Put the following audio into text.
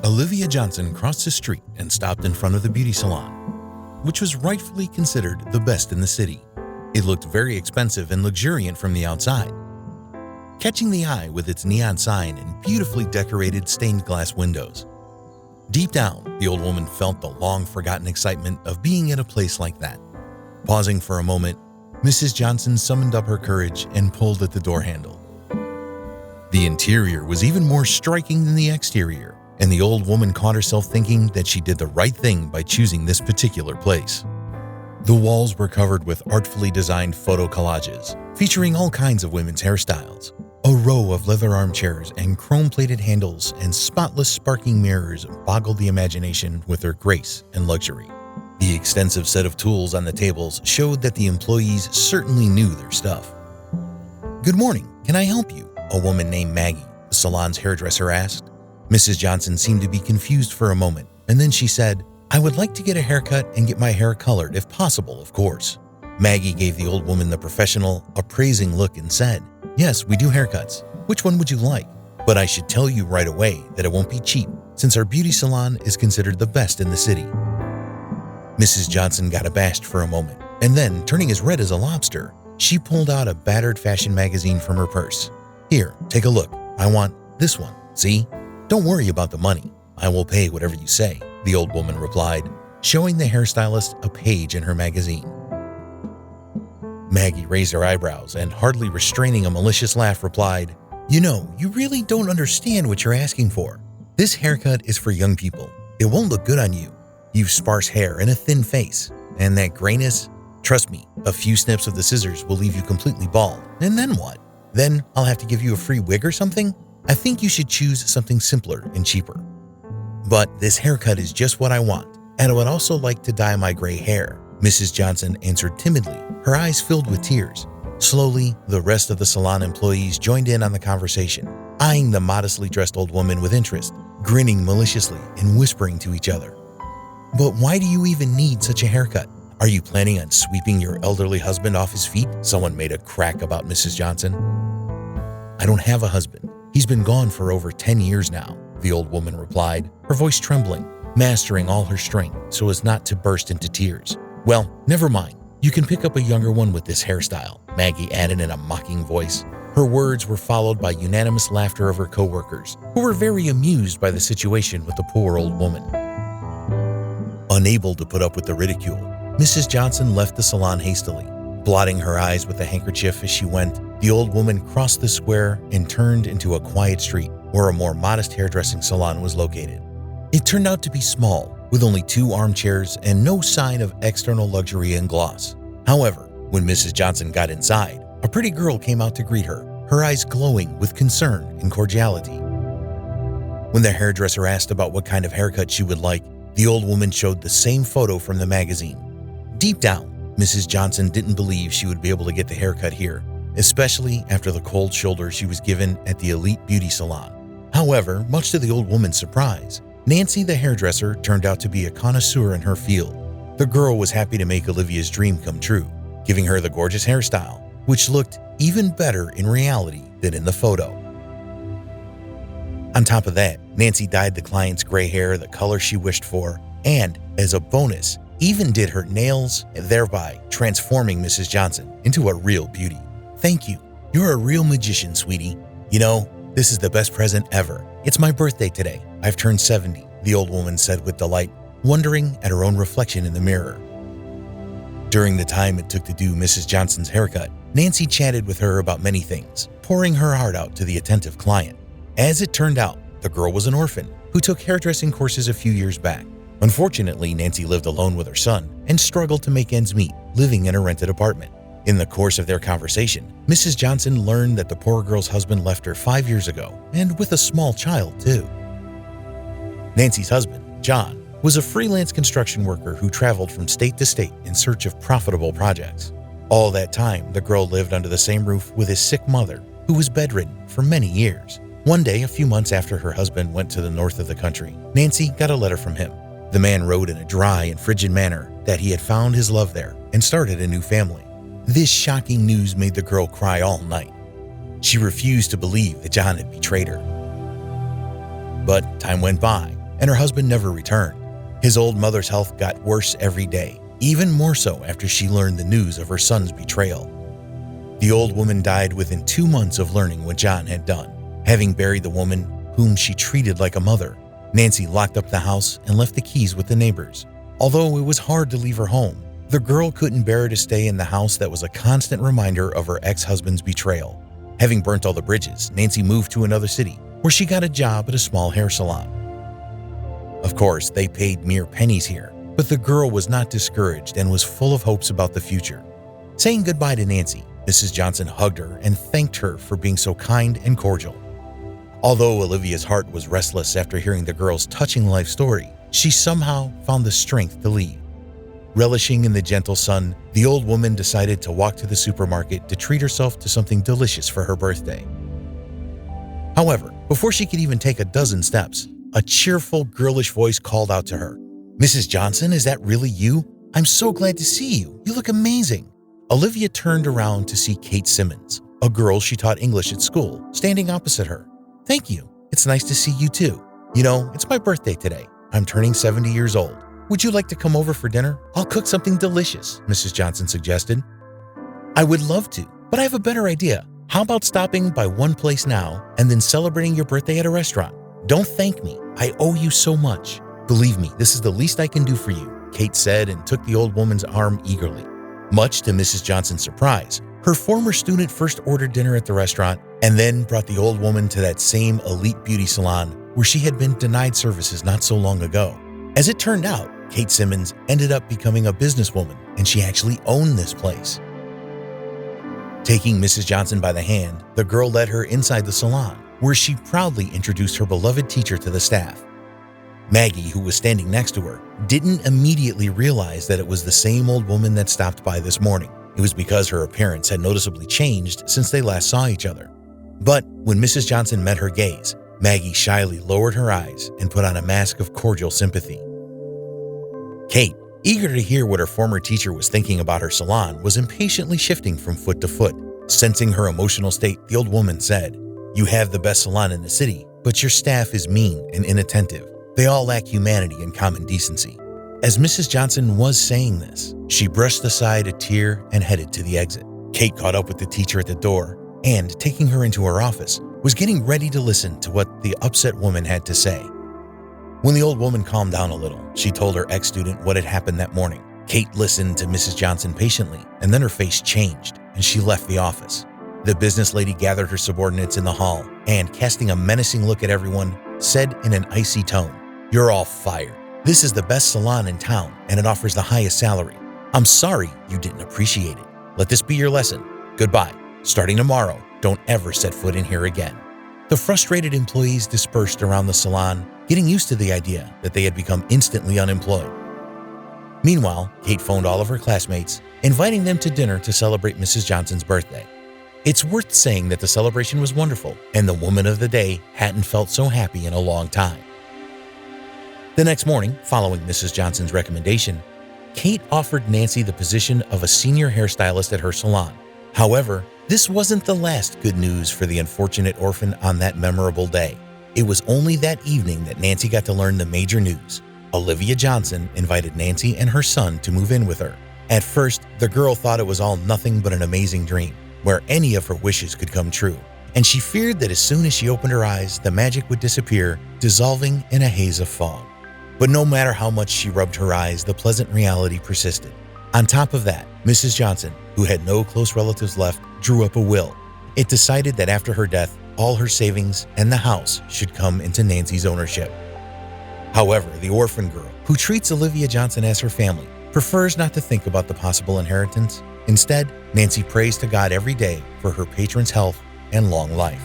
Olivia Johnson crossed the street and stopped in front of the beauty salon, which was rightfully considered the best in the city. It looked very expensive and luxuriant from the outside, catching the eye with its neon sign and beautifully decorated stained glass windows. Deep down, the old woman felt the long-forgotten excitement of being at a place like that. Pausing for a moment, Mrs. Johnson summoned up her courage and pulled at the door handle. The interior was even more striking than the exterior, and the old woman caught herself thinking that she did the right thing by choosing this particular place. The walls were covered with artfully designed photo collages, featuring all kinds of women's hairstyles. A row of leather armchairs and chrome-plated handles and spotless sparkling mirrors boggled the imagination with their grace and luxury. The extensive set of tools on the tables showed that the employees certainly knew their stuff. "Good morning, can I help you?" a woman named Maggie, the salon's hairdresser, asked. Mrs. Johnson seemed to be confused for a moment, and then she said, "I would like to get a haircut and get my hair colored if possible, of course." Maggie gave the old woman the professional, appraising look and said, "Yes, we do haircuts. Which one would you like? But I should tell you right away that it won't be cheap, since our beauty salon is considered the best in the city." Mrs. Johnson got abashed for a moment, and then, turning as red as a lobster, she pulled out a battered fashion magazine from her purse. "Here, take a look. I want this one, see? Don't worry about the money. I will pay whatever you say," the old woman replied, showing the hairstylist a page in her magazine. Maggie raised her eyebrows and, hardly restraining a malicious laugh, replied, "You know, you really don't understand what you're asking for. This haircut is for young people. It won't look good on you. You've sparse hair and a thin face. And that grayness? Trust me, a few snips of the scissors will leave you completely bald. And then what? Then I'll have to give you a free wig or something? I think you should choose something simpler and cheaper. But this haircut is just what I want, and I would also like to dye my gray hair," Mrs. Johnson answered timidly, her eyes filled with tears. Slowly, the rest of the salon employees joined in on the conversation, eyeing the modestly dressed old woman with interest, grinning maliciously and whispering to each other. "But why do you even need such a haircut? Are you planning on sweeping your elderly husband off his feet?" Someone made a crack about Mrs. Johnson. "I don't have a husband. He's been gone for over 10 years now," the old woman replied, her voice trembling, mastering all her strength so as not to burst into tears. "Well, never mind. You can pick up a younger one with this hairstyle," Maggie added in a mocking voice. Her words were followed by unanimous laughter of her co-workers, who were very amused by the situation with the poor old woman. Unable to put up with the ridicule, Mrs. Johnson left the salon hastily. Blotting her eyes with a handkerchief as she went, the old woman crossed the square and turned into a quiet street where a more modest hairdressing salon was located. It turned out to be small, with only 2 armchairs and no sign of external luxury and gloss. However, when Mrs. Johnson got inside, a pretty girl came out to greet her, her eyes glowing with concern and cordiality. When the hairdresser asked about what kind of haircut she would like, the old woman showed the same photo from the magazine. Deep down, Mrs. Johnson didn't believe she would be able to get the haircut here, especially after the cold shoulder she was given at the elite beauty salon. However, much to the old woman's surprise, Nancy the hairdresser turned out to be a connoisseur in her field. The girl was happy to make Olivia's dream come true, giving her the gorgeous hairstyle, which looked even better in reality than in the photo. On top of that, Nancy dyed the client's gray hair the color she wished for, and, as a bonus, even did her nails, thereby transforming Mrs. Johnson into a real beauty. "Thank you. You're a real magician, sweetie. You know, this is the best present ever. It's my birthday today. I've turned 70, the old woman said with delight, wondering at her own reflection in the mirror. During the time it took to do Mrs. Johnson's haircut, Nancy chatted with her about many things, pouring her heart out to the attentive client. As it turned out, the girl was an orphan who took hairdressing courses a few years back. Unfortunately, Nancy lived alone with her son and struggled to make ends meet, living in a rented apartment. In the course of their conversation, Mrs. Johnson learned that the poor girl's husband left her 5 years ago, and with a small child, too. Nancy's husband, John, was a freelance construction worker who traveled from state to state in search of profitable projects. All that time, the girl lived under the same roof with his sick mother, who was bedridden for many years. One day, a few months after her husband went to the north of the country, Nancy got a letter from him. The man wrote in a dry and frigid manner that he had found his love there and started a new family. This shocking news made the girl cry all night. She refused to believe that John had betrayed her. But time went by, and her husband never returned. His old mother's health got worse every day, even more so after she learned the news of her son's betrayal. The old woman died within 2 months of learning what John had done. Having buried the woman whom she treated like a mother, Nancy locked up the house and left the keys with the neighbors. Although it was hard to leave her home, the girl couldn't bear to stay in the house that was a constant reminder of her ex-husband's betrayal. Having burnt all the bridges, Nancy moved to another city, where she got a job at a small hair salon. Of course, they paid mere pennies here, but the girl was not discouraged and was full of hopes about the future. Saying goodbye to Nancy, Mrs. Johnson hugged her and thanked her for being so kind and cordial. Although Olivia's heart was restless after hearing the girl's touching life story, she somehow found the strength to leave. Relishing in the gentle sun, the old woman decided to walk to the supermarket to treat herself to something delicious for her birthday. However, before she could even take a dozen steps, a cheerful, girlish voice called out to her. "Mrs. Johnson, is that really you? I'm so glad to see you. You look amazing." Olivia turned around to see Kate Simmons, a girl she taught English at school, standing opposite her. "Thank you. It's nice to see you too. You know, it's my birthday today. I'm turning 70 years old. Would you like to come over for dinner? I'll cook something delicious," Mrs. Johnson suggested. "I would love to, but I have a better idea. How about stopping by one place now and then celebrating your birthday at a restaurant? Don't thank me. I owe you so much. Believe me, this is the least I can do for you," Kate said and took the old woman's arm eagerly. Much to Mrs. Johnson's surprise, her former student first ordered dinner at the restaurant and then brought the old woman to that same elite beauty salon where she had been denied services not so long ago. As it turned out, Kate Simmons ended up becoming a businesswoman, and she actually owned this place. Taking Mrs. Johnson by the hand, the girl led her inside the salon, where she proudly introduced her beloved teacher to the staff. Maggie, who was standing next to her, didn't immediately realize that it was the same old woman that stopped by this morning. It was because her appearance had noticeably changed since they last saw each other. But when Mrs. Johnson met her gaze, Maggie shyly lowered her eyes and put on a mask of cordial sympathy. Kate, eager to hear what her former teacher was thinking about her salon, was impatiently shifting from foot to foot. Sensing her emotional state, the old woman said, "You have the best salon in the city, but your staff is mean and inattentive. They all lack humanity and common decency." As Mrs. Johnson was saying this, she brushed aside a tear and headed to the exit. Kate caught up with the teacher at the door and, taking her into her office, was getting ready to listen to what the upset woman had to say. When the old woman calmed down a little, she told her ex-student what had happened that morning. Kate listened to Mrs. Johnson patiently, and then her face changed, and she left the office. The business lady gathered her subordinates in the hall and, casting a menacing look at everyone, said in an icy tone, "You're all fired. This is the best salon in town, and it offers the highest salary. I'm sorry you didn't appreciate it. Let this be your lesson. Goodbye. Starting tomorrow, don't ever set foot in here again." The frustrated employees dispersed around the salon, getting used to the idea that they had become instantly unemployed. Meanwhile, Kate phoned all of her classmates, inviting them to dinner to celebrate Mrs. Johnson's birthday. It's worth saying that the celebration was wonderful, and the woman of the day hadn't felt so happy in a long time. The next morning, following Mrs. Johnson's recommendation, Kate offered Nancy the position of a senior hairstylist at her salon. However, this wasn't the last good news for the unfortunate orphan on that memorable day. It was only that evening that Nancy got to learn the major news. Olivia Johnson invited Nancy and her son to move in with her. At first, the girl thought it was all nothing but an amazing dream, where any of her wishes could come true, and she feared that as soon as she opened her eyes, the magic would disappear, dissolving in a haze of fog. But no matter how much she rubbed her eyes, the pleasant reality persisted. On top of that, Mrs. Johnson, who had no close relatives left, drew up a will. It decided that after her death, all her savings and the house should come into Nancy's ownership. However, the orphan girl, who treats Olivia Johnson as her family, prefers not to think about the possible inheritance. Instead, Nancy prays to God every day for her patron's health and long life.